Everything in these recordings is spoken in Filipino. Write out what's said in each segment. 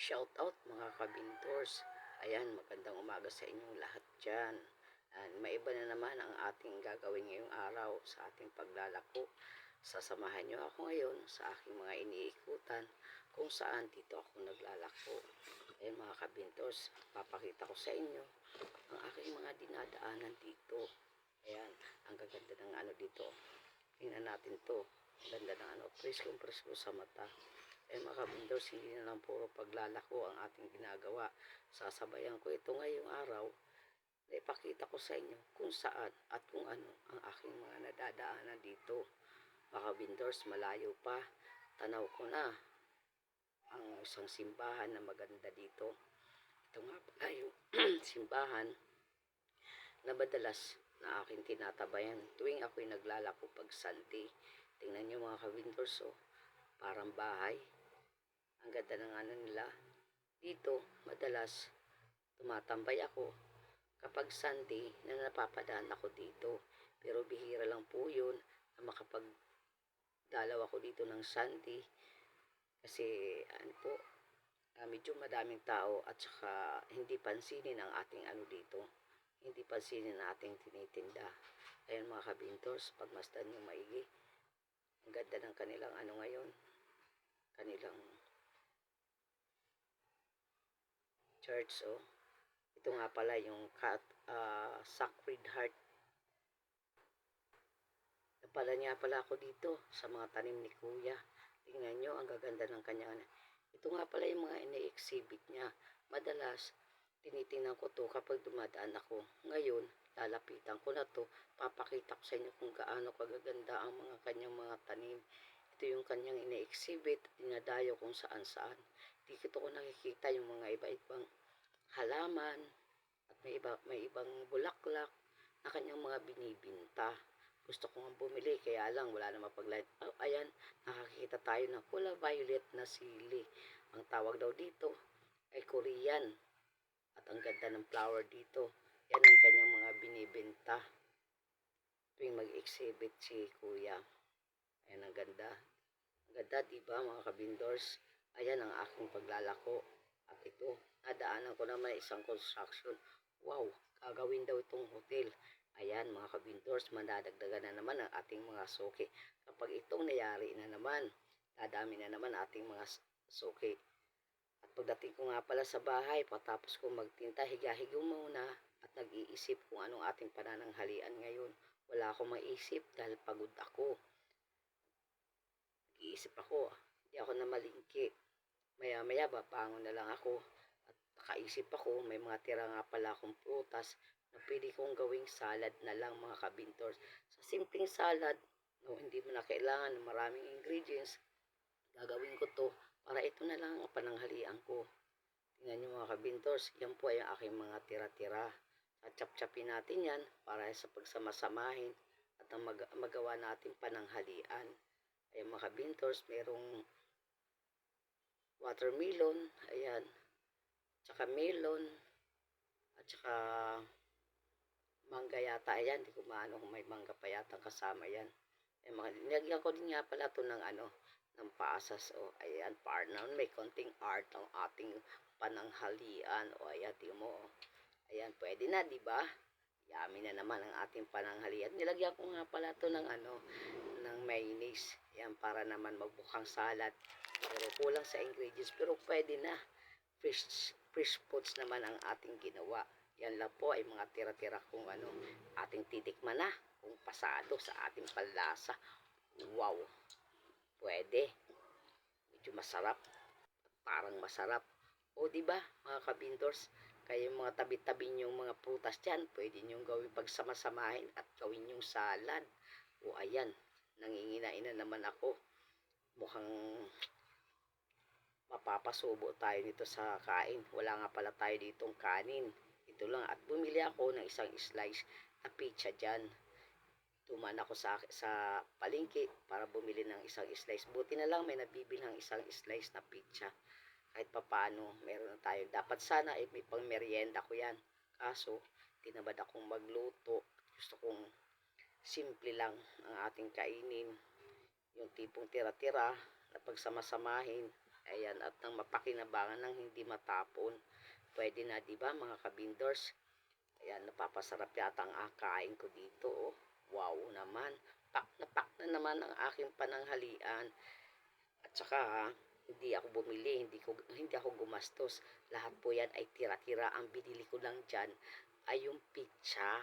Shout out mga kabintors. Ayan, magandang umaga sa inyong lahat dyan. Maiba na naman ang ating gagawin ngayong araw sa ating paglalako. Sasamahan nyo ako ngayon sa aking mga iniikutan kung saan dito ako naglalako. Ayan mga kabintors, papakita ko sa inyo ang aking mga dinadaanan dito. Ayan, ang gaganda ng ano dito. Tingnan natin to. Ang ganda ng ano, presko sa mata. Mga kabindors, hindi na lang puro paglalako ang ating ginagawa. Sasabayan ko ito ngayong araw na ipakita ko sa inyo kung saan at kung ano ang aking mga nadadaanan dito. Mga kabindors, malayo pa. Tanaw ko na ang isang simbahan na maganda dito. Ito nga pala yung simbahan na madalas na aking tinatabayan tuwing ako'y naglalako pag Sunday. Tingnan nyo mga kabindors, oh, parang bahay. Ang ganda ng ano nila. Dito, madalas tumatambay ako kapag Sunday na napapadaan ako dito. Pero bihira lang po yun na makapagdalaw ako dito ng Sunday. Kasi ano po, medyo madaming tao at saka hindi pansinin ang ating ano dito. Hindi pansinin ang ating tinitinda. Ayan mga kabintors, pagmasdan nyo maigi. Ang ganda ng kanilang ano ngayon. Kanilang church, oh. Ito nga pala yung Sacred Heart. Napala niya pala ako dito sa mga tanim ni Kuya. Tingnan nyo, ang gaganda ng kanyang. Ito nga pala yung mga ina-exhibit niya. Madalas, tinitingnan ko to kapag dumadaan ako. Ngayon, lalapitan ko na to. Papakita ko sa inyo kung gaano kagaganda ang mga kanyang mga tanim. Ito yung kanyang ina-exhibit, dinadayo kung saan-saan. Dito ko nakikita yung mga iba-ibang halaman at may ibang bulaklak na kanyang mga binibinta. Gusto ko nga bumili kaya lang wala na mapag-light. Oh, ayan, nakakita tayo ng pula violet na sili. Ang tawag daw dito ay Korean. At ang ganda ng flower dito. Yan ang kanyang mga binibenta tuwing mag-exhibit si Kuya. Ayan, ang ganda. Ang ganda, diba mga kabindors? Ayan ang aking paglalako. At ito, nadaanan ko naman isang construction. Wow, gagawin daw itong hotel. Ayan mga kabintors, madadagdagan na naman ang ating mga suki. Kapag itong nayari na naman, dadami na naman ating mga suki. At pagdating ko nga pala sa bahay, patapos ko magtinta, higa-higo muna at nag-iisip kung anong ating panananghalian ngayon. Wala akong maisip dahil pagod ako. Nag-iisip ako, hindi ako na malingki. Maya-maya, babangon na lang ako. Nakaisip ako, may mga tira nga pala akong prutas na pwede kong gawing salad na lang mga kabintors. Sa simpleng salad, no, hindi mo na kailangan ng maraming ingredients. Gagawin ko to para ito na lang ang pananghalian ko. Tingnan nyo mga kabintors, yan po ay ang aking mga tira-tira. At chap-chapin natin yan para sa pagsamasamahin at ang magawa natin pananghalian. Ay mga kabintors, merong watermelon, ayan, tsaka melon, at saka mangga yata, ayan, di ko maano kung may mangga pa yata kasama yan. Nilagyan ko din nga pala ito ng ng pasas, o ayan, parang may konting art ang ating pananghalian, o ayan, di mo, ayan, pwede na, di ba? Yummy na naman ang ating pananghalian. Nilagyan ko nga pala ito ng ng mayonnaise, yan, para naman magbukhang salad. Pero kulang sa ingredients, pero pwede na. Fresh foods naman ang ating ginawa. Yan lang po ay mga tira-tira kung ating titikman na kung pasado sa ating panlasa. Wow, pwede. Medyo masarap. Parang masarap. O di ba mga kabindors, kayo mga tabi-tabi nyong mga prutas dyan, pwede nyong gawin pagsamasamahin at gawin nyong salad. O ayan, nanginginain na naman ako. Mukhang mapapasubo tayo nito sa kain. Wala nga pala tayo ditong kanin. Ito lang. At bumili ako ng isang slice na pizza dyan. Tuman ako sa palengke para bumili ng isang slice. Buti na lang may nabibili ng isang slice na pizza. Kahit papano, meron na tayo. Dapat sana may pang merienda ko yan. Kaso, tinabad akong magluto. Gusto kong simple lang ang ating kainin. Yung tipong tira-tira na pagsamasamahin. Ayan, at talagang mapakinabangan ng hindi matapon. Pwede na, di ba, mga kabindors? Ayan, napapasarap yata ang akain ko dito, oh. Wow naman. Pak na naman ang aking pananghalian. At saka, hindi ako bumili, hindi ako gumastos. Lahat po yan ay tira-tira. Ang binili ko lang dyan ay yung pizza.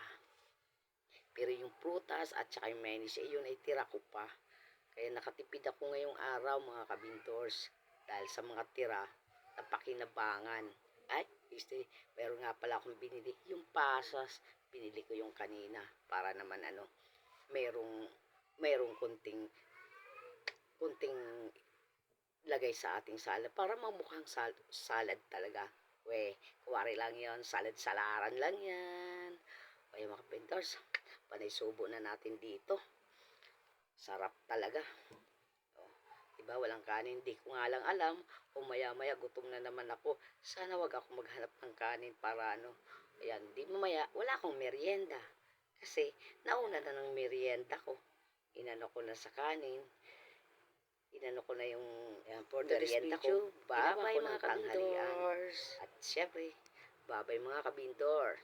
Pero yung prutas at saka yung mayonnaise, yun ay tira ko pa. Kaya nakatipid ako ngayong araw, mga kabindors. Dahil sa mga tira na pakinabangan. Ay, meron nga pala akong binili. Yung pasas, binili ko yung kanina. Para naman merong kunting lagay sa ating salad. Para mamukhang salad talaga. Kuwari lang yon, salad-salaran lang yan. Kaya mga kabindors, panay subo na natin dito. Sarap talaga. Oh, diba, walang kanin. Di ko nga lang alam kung maya-maya gutom na naman ako. Sana wag ako maghanap ng kanin para ayan, di mamaya wala akong merienda. Kasi nauna na ng merienda ko. Inano ko na sa kanin. Inano ko na yung for merienda ko. Bye-bye mga kabindors. At syempre, bye-bye mga kabindors.